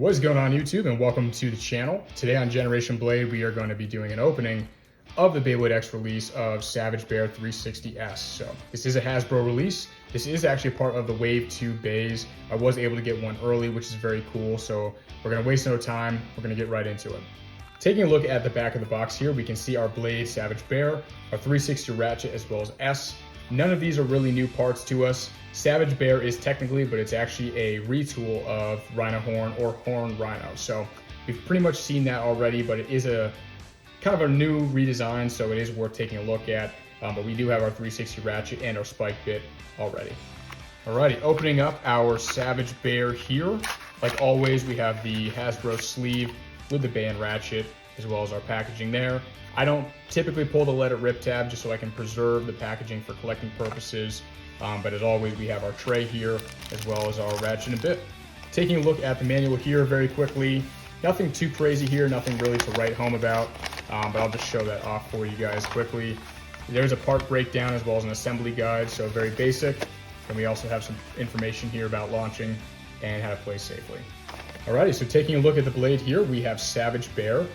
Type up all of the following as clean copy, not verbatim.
What is going on YouTube, and welcome to the channel. Today on Generation Blade, we are going to be doing an opening of the Beyblade X release of Savage Bear 360S. So this is a Hasbro release. This is actually part of the Wave 2 bays. I was able to get one early, which is very cool. So we're going to waste no time. We're going to get right into it. Taking a look at the back of the box here, we can see our Blade Savage Bear, our 360 Ratchet, as well as S. None of these are really new parts to us. Savage Bear is technically, but it's actually a retool of Rhino Horn or Horn Rhino. So we've pretty much seen that already, but it is a kind of a new redesign, so it is worth taking a look at. But we do have our 360 Ratchet and our Spike Bit already. Alrighty, opening up our Savage Bear here. Like always, we have the Hasbro sleeve with the band ratchet, as well as our packaging there. I don't typically pull the Let It Rip tab just so I can preserve the packaging for collecting purposes. But as always, we have our tray here, as well as our ratchet and bit. Taking a look at the manual here very quickly. Nothing too crazy here, nothing really to write home about, but I'll just show that off for you guys quickly. There's a part breakdown as well as an assembly guide, so very basic. And we also have some information here about launching and how to play safely. Alrighty, so taking a look at the blade here, we have Savage Bear.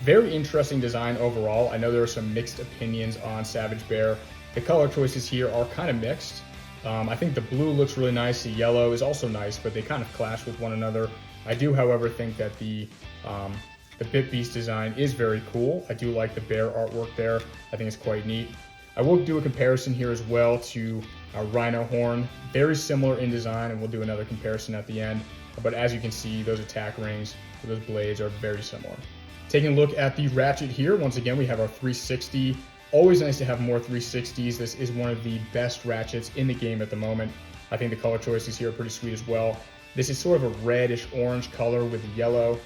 Very interesting design overall. I know there are some mixed opinions on Savage Bear. The color choices here are kind of mixed. I think the blue looks really nice, the yellow is also nice, but they kind of clash with one another. I do, however, think that the Bit Beast design is very cool. I do like the bear artwork there. I think it's quite neat. I will do a comparison here as well to our Rhino Horn. Very similar in design, and we'll do another comparison at the end. But as you can see, those attack rings for those blades are very similar. Taking a look at the ratchet here, once again, we have our 360. Always nice to have more 360s. This is one of the best ratchets in the game at the moment. I think the color choices here are pretty sweet as well. This is sort of a reddish orange color with the yellow.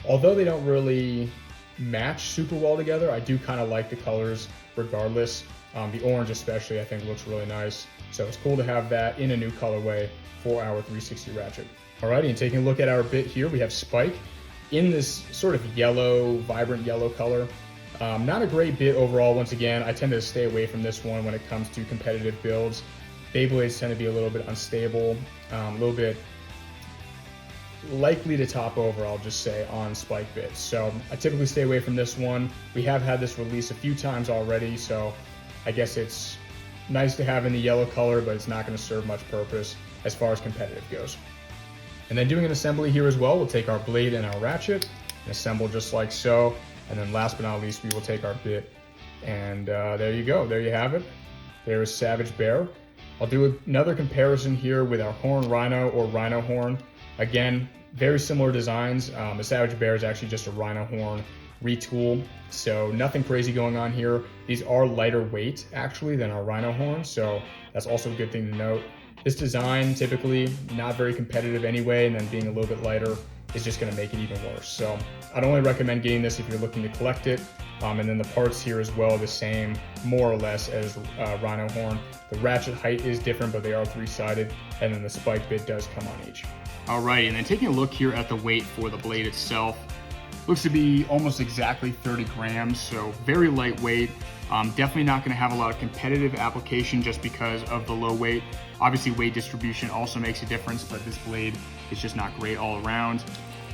Although they don't really match super well together, I do kind of like the colors regardless. The orange especially I think looks really nice. So it's cool to have that in a new colorway for our 360 ratchet. Alrighty, and taking a look at our bit here, we have Spike in this sort of yellow, vibrant yellow color. Not a great bit overall. Once again, I tend to stay away from this one when it comes to competitive builds. Beyblades tend to be a little bit unstable, a little bit likely to top over, I'll just say, on Spike bits. So I typically stay away from this one. We have had this release a few times already, so I guess it's nice to have in the yellow color, but it's not going to serve much purpose as far as competitive goes. And then doing an assembly here as well, we'll take our blade and our ratchet and assemble just like so. And then last but not least, we will take our bit. And there you go, there you have it. There is Savage Bear. I'll do another comparison here with our Horn Rhino or Rhino Horn. Again, very similar designs. The Savage Bear is actually just a Rhino Horn retool, so nothing crazy going on here. These are lighter weight actually than our Rhino Horn, so that's also a good thing to note. This design typically not very competitive anyway, and then being a little bit lighter is just going to make it even worse. So I'd only recommend getting this if you're looking to collect it. And then the parts here as well, the same more or less as Rhino Horn. The ratchet height is different, but they are three-sided, and then the spike bit does come on each. Alright, and then taking a look here at the weight for the blade itself, looks to be almost exactly 30 grams, so very lightweight. Definitely not going to have a lot of competitive application just because of the low weight. Obviously weight distribution also makes a difference, but this blade is just not great all around.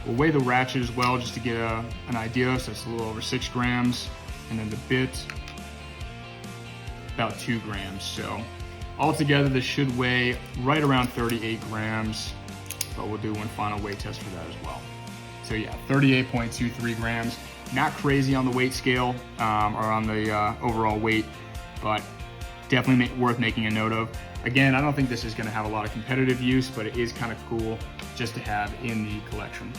We'll weigh the ratchet as well just to get an idea, so it's a little over 6 grams. And then the bit, about 2 grams. So altogether this should weigh right around 38 grams, but we'll do one final weight test for that as well. So yeah, 38.23 grams. Not crazy on the weight scale or on the overall weight, but definitely worth making a note of. Again, I don't think this is going to have a lot of competitive use, but it is kind of cool just to have in the collection.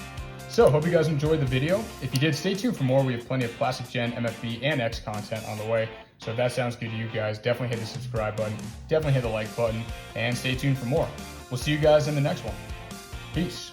So, hope you guys enjoyed the video. If you did, stay tuned for more. We have plenty of Classic Gen, MFB, and X content on the way. So if that sounds good to you guys, definitely hit the subscribe button, definitely hit the like button, and stay tuned for more. We'll see you guys in the next one. Peace.